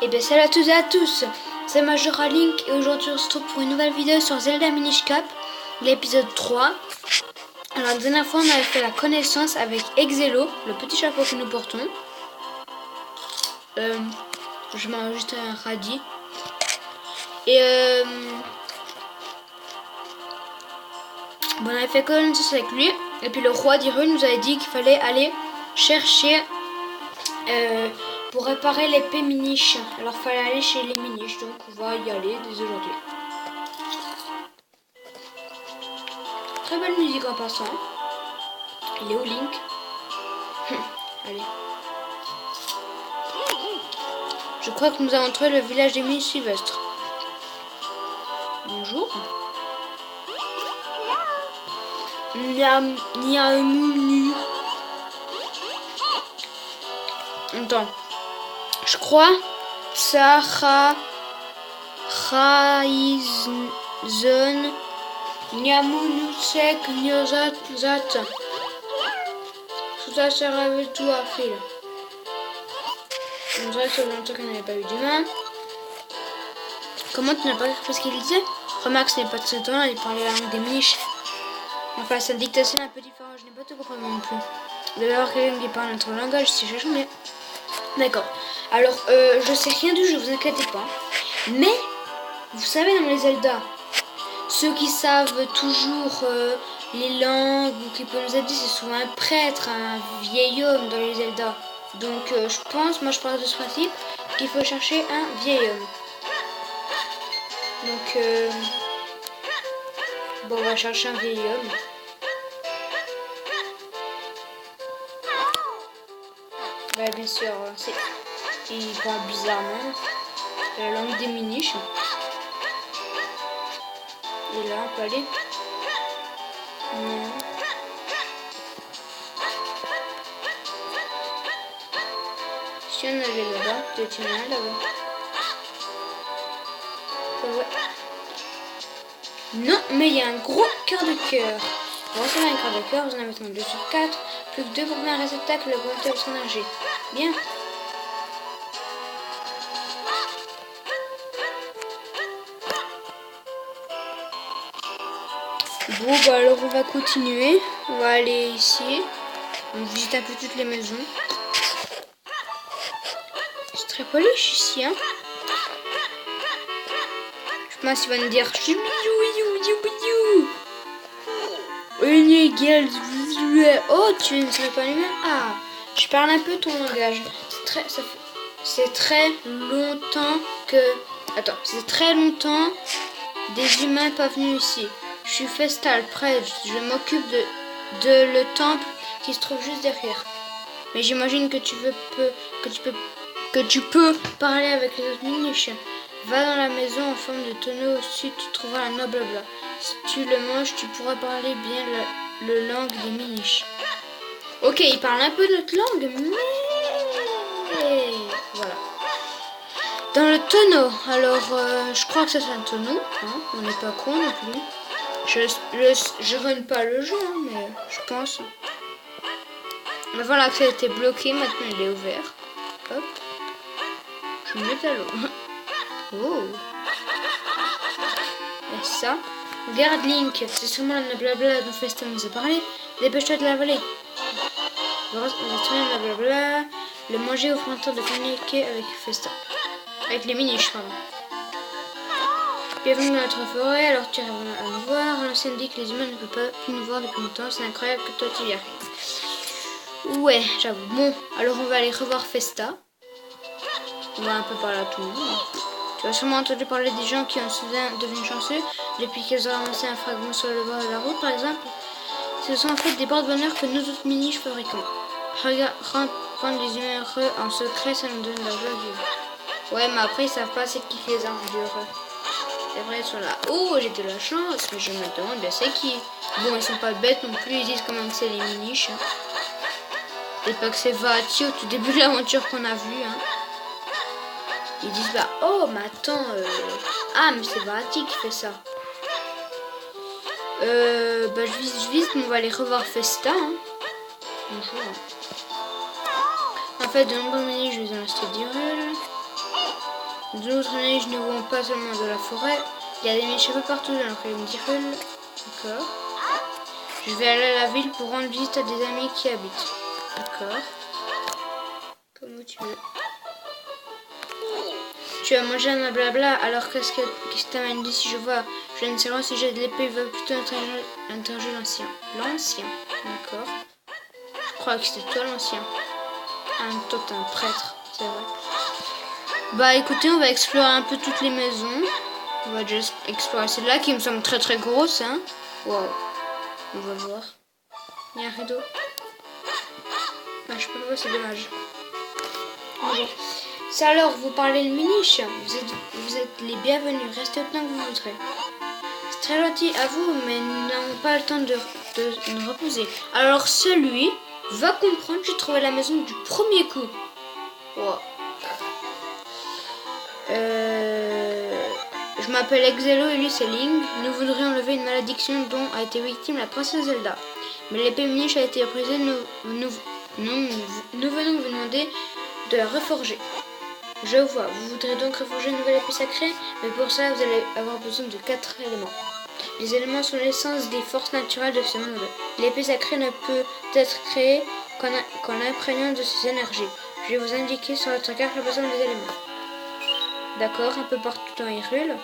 Et bien salut à toutes et à tous, c'est Majora Link et aujourd'hui on se retrouve pour une nouvelle vidéo sur Zelda Minish Cap, l'épisode 3. Alors la dernière fois on avait fait la connaissance avec Exelo, le petit chapeau que nous portons. Je mets juste un radis. Et on avait fait connaissance avec lui. Et puis le roi d'Hyrule nous avait dit qu'il fallait aller chercher pour réparer l'épée Minish. Alors il fallait aller chez les Minish, donc on va y aller dès aujourd'hui. Très belle musique en passant. Il est où Link? Allez. Je crois que nous avons trouvé le village des Minish Sylvestres. Bonjour. Niam, niam, attends. Je crois Sarah Raizen Nyamunusek Nyozat Zat. Tout ça sert avec tout à fil. On dirait que ça fait longtemps qu'on n'avait pas eu d'humain. Comment tu n'as pas compris ce qu'il disait? Remarque, ce n'est pas de ce temps-là, il parlait la langue des Minish. Enfin, sa dictation est un peu différente, je n'ai pas tout compris non plus. Il doit y avoir quelqu'un qui parle notre langage, si j'ai jamais. D'accord. Alors, je sais rien du jeu, vous inquiétez pas. Mais, vous savez, dans les Zelda, ceux qui savent toujours les langues ou qui peuvent nous aider, c'est souvent un prêtre, un vieil homme dans les Zelda. Donc, je pense, moi je pars de ce principe, qu'il faut chercher un vieil homme. Donc, bon, on va chercher un vieil homme. Ouais, bien sûr, il parle bizarrement. C'est la langue des Minish. Et là, on peut aller. Non. Si on allait là-bas, peut-être qu'il y en a un là-bas. Ouais. Non, mais il y a un gros quart de cœur. Pour recevoir un quart de cœur, vous en avez 2 sur 4. Plus que 2 pour un réceptacle, le compteur de son énergie. Bien. Bon, bah alors on va continuer. On va aller ici. On visite un peu toutes les maisons. C'est très polish ici, hein. Je pense qu'il va nous dire oh, tu ne serais pas humain. Ah, je parle un peu ton langage. C'est très longtemps que... Attends, c'est très longtemps des humains pas venus ici. Je suis Festal, prêtre. Je m'occupe de le temple qui se trouve juste derrière. Mais j'imagine que tu peux parler avec les autres Minish. Va dans la maison en forme de tonneau au sud, tu trouveras un blablabla. Si tu le manges, tu pourras parler bien le langue des Minish. Ok, il parle un peu notre langue, mais... Voilà. Dans le tonneau, alors je crois que c'est un tonneau, hein, on n'est pas con non plus. Je run pas le jeu, hein, mais je pense. Avant l'accès était bloqué, maintenant il est ouvert. Hop. Je me mets à l'eau. Oh. Et ça. Regarde Link, c'est sûrement le blabla dont Festal nous a parlé. Dépêche-toi de l'avaler. Blablabla. Le manger au fronton de communiquer avec Festal. Avec les Minish, pardon. Bienvenue dans notre forêt, alors tu arrives à nous voir. L'ancien dit que les humains ne peuvent pas plus nous voir depuis longtemps. C'est incroyable que toi tu y arrives. Ouais, j'avoue. Bon, alors on va aller revoir Festa. On va un peu parler à tout le monde. Tu as sûrement entendu parler des gens qui ont soudain devenu chanceux depuis qu'ils ont ramassé un fragment sur le bord de la route, par exemple. Ce sont en fait des porte-bonheur que nous autres Minish fabriquons. Regarde, rendre les humains heureux en secret, ça nous donne la joie de vivre. Ouais, mais après ils savent pas c'est qui les a rendus heureux. C'est vrai, ils sont là. Oh, j'ai de la chance, mais je me demande bien c'est qui. Bon, ils sont pas bêtes non plus, ils disent quand même que c'est les Minish. Et pas que c'est Vaati au tout début de l'aventure qu'on a vu, hein. Ils disent bah oh mais attends ah mais c'est Vaati qui fait ça. Bah je vise mais on va aller revoir Festa, hein. Bonjour. En fait de nombreux Minish je vais en acheter d'Hyrule. De l'autre année, je ne vois pas seulement de la forêt. Il y a des niches un peu partout dans le royaume d'Hyrule. D'accord. Je vais aller à la ville pour rendre visite à des amis qui habitent. D'accord. Comme tu veux. Tu as mangé un blabla, alors qu'est-ce que t'amène dit si je vois? Je ne sais pas si j'ai de l'épée, il va plutôt interroger l'ancien. L'ancien, d'accord. Je crois que c'était toi l'ancien. Ah, toi t'es un prêtre, c'est vrai. Bah écoutez, on va explorer un peu toutes les maisons. On va juste explorer celle-là qui me semble très très grosse, hein. Wow. On va voir. Il y a un rideau. Ah, je peux pas, c'est dommage. Bon. Ça alors, vous parlez le miniche. Vous êtes les bienvenus. Restez autant que vous voudrez. C'est très gentil à vous, mais nous n'avons pas le temps de nous reposer. Alors celui va comprendre que j'ai trouvé la maison du premier coup. Wow. Je m'appelle Exelo et lui c'est Link. Nous voudrions enlever une malédiction dont a été victime la princesse Zelda. Mais l'épée miniche a été brisée. Nous venons vous demander de la reforger. Je vois, vous voudrez donc reforger une nouvelle épée sacrée, mais pour cela vous allez avoir besoin de 4 éléments. Les éléments sont l'essence des forces naturelles de ce monde. L'épée sacrée ne peut être créée qu'en imprégnant de ses énergies. Je vais vous indiquer sur votre carte la besoin des éléments. D'accord, un peu partout dans Hyrule.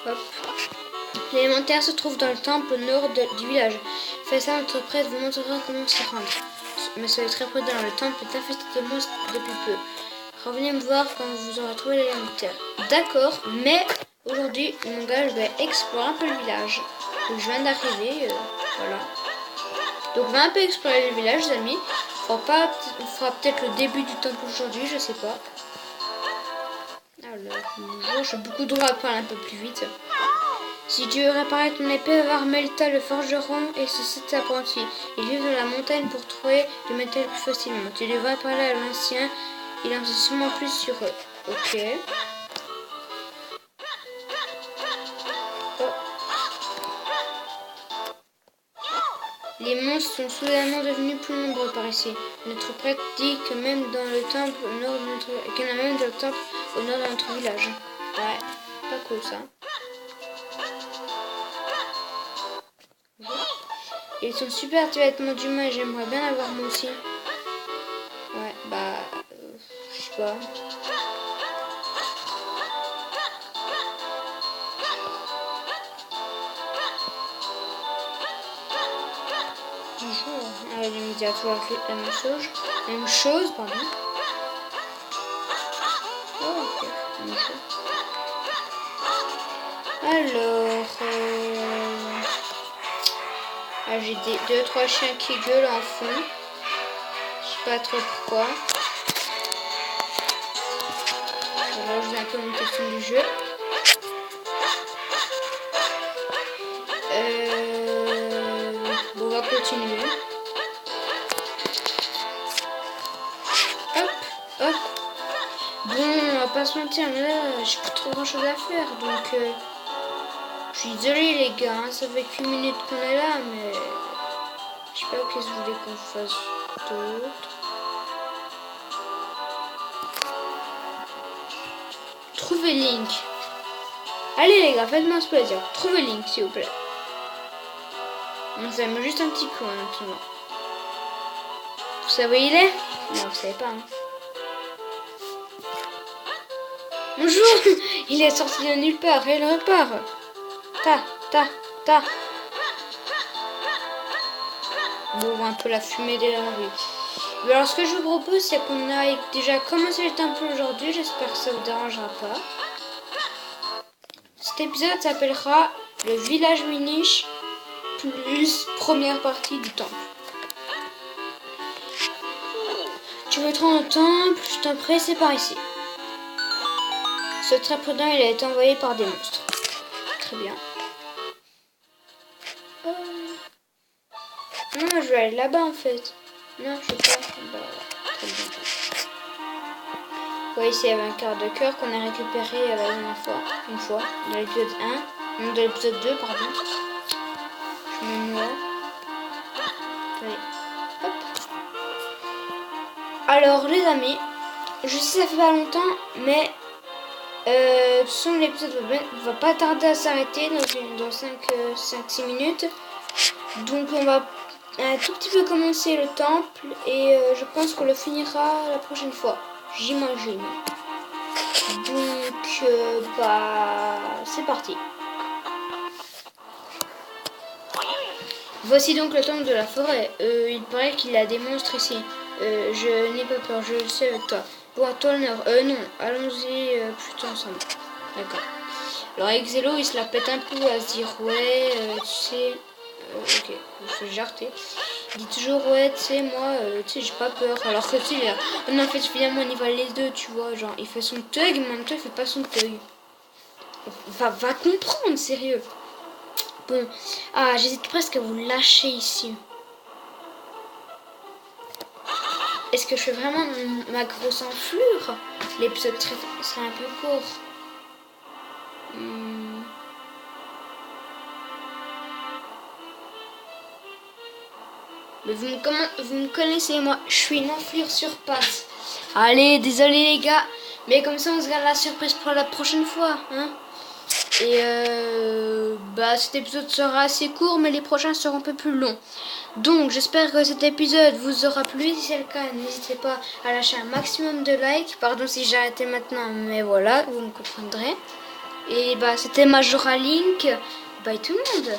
Hop. L'élémentaire se trouve dans le temple au nord du village. Faites ça, notre prêtre vous montrera comment s'y rendre. Mais soyez très prudent, le temple est infesté de monstres depuis peu. Revenez me voir quand vous aurez trouvé l'élémentaire. D'accord, mais aujourd'hui, mon gars, je vais explorer un peu le village. Donc, je viens d'arriver, voilà. Donc on va un peu explorer le village, les amis. On fera peut-être le début du temple aujourd'hui, je sais pas. Alors, bonjour, j'ai beaucoup de droit à parler un peu plus vite. Si tu veux réparer ton épée, va voir Melta le forgeron et ce set apprenti. Ils vivent dans la montagne pour trouver du métal plus facilement. Tu devrais parler à l'ancien, il en sait sûrement plus sur eux. Ok. Oh. Les monstres sont soudainement devenus plus nombreux par ici. Notre prêtre dit que même dans le temple au nord de notre... qu'il y en a même dans le temple au nord de notre village. Ouais, pas cool ça. Ils sont super tes vêtements d'humain et j'aimerais bien avoir moi aussi. Ouais, bah... je sais pas. Bonjour. Ah, il me dit à toi la même chose. La même chose, pardon. Oh, ok. Bonjour. Alors... Ah, j'ai 2-3 chiens qui gueulent en fond. Je sais pas trop pourquoi. Alors, je vais un peu monter le son du jeu. Bon, on va continuer. Hop, hop. Bon, on va pas se mentir, mais là, j'ai pas trop grand chose à faire, donc... je suis désolée les gars, hein, ça fait qu'une minute qu'on est là, mais... je sais pas qu'est-ce que vous voulez qu'on fasse d'autre. Trouvez Link. Allez les gars, faites-moi ce plaisir. Trouvez Link, s'il vous plaît. Ça me juste un petit coup en attendant. Vous savez où il est? Non, vous savez pas. Hein. Bonjour. Il est sorti de nulle part et il repart. Ta. Bon, un peu la fumée des laveries. Alors, ce que je vous propose, c'est qu'on aille déjà commencer le temple aujourd'hui. J'espère que ça vous dérangera pas. Cet épisode s'appellera le village miniche plus première partie du temple. Tu veux te rendre au temple, je t'en prie, c'est par ici. Ce très prudent, il a été envoyé par des monstres. Très bien. Non, je vais aller là-bas en fait. Non, je sais pas. Bah, très bien. Oui, ici il y avait un quart de cœur qu'on a récupéré la dernière fois. Une fois. Dans l'épisode 1. Non, dans l'épisode 2, pardon. Je me noie. Allez. Hop. Alors, les amis, Je sais ça fait pas longtemps, mais de toute façon l'épisode va pas tarder à s'arrêter dans 5-6 minutes. Donc on va un tout petit peu commencer le temple et je pense qu'on le finira la prochaine fois, j'imagine. Donc bah c'est parti. Voici donc le temple de la forêt. Il paraît qu'il a des monstres ici. Je n'ai pas peur, je le sais avec toi. Bon, à toi l'honneur. Non, allons-y plutôt ensemble. D'accord. Alors avec Zélo, il se la pète un peu à se dire ouais, tu sais. Ok, je vais jarter. Il dit toujours ouais, tu sais, moi, tu sais, j'ai pas peur. Alors que tu sais, non, en fait, finalement, on y va les deux, tu vois. Genre, il fait son thug, mais en même temps, il fait pas son thug. Va comprendre, sérieux. Bon, ah, j'hésite presque à vous lâcher ici. Est-ce que je fais vraiment ma grosse enflure? L'épisode sera un peu court. Mais vous me connaissez, moi, je suis une enflure sur pattes. Allez, désolé les gars, mais comme ça on se garde la surprise pour la prochaine fois, hein. Et bah cet épisode sera assez court, mais les prochains seront un peu plus longs. Donc j'espère que cet épisode vous aura plu. Si c'est le cas, n'hésitez pas à lâcher un maximum de likes. Pardon si j'ai arrêté maintenant, mais voilà, vous me comprendrez. Et bah c'était Majora Link. Bye tout le monde.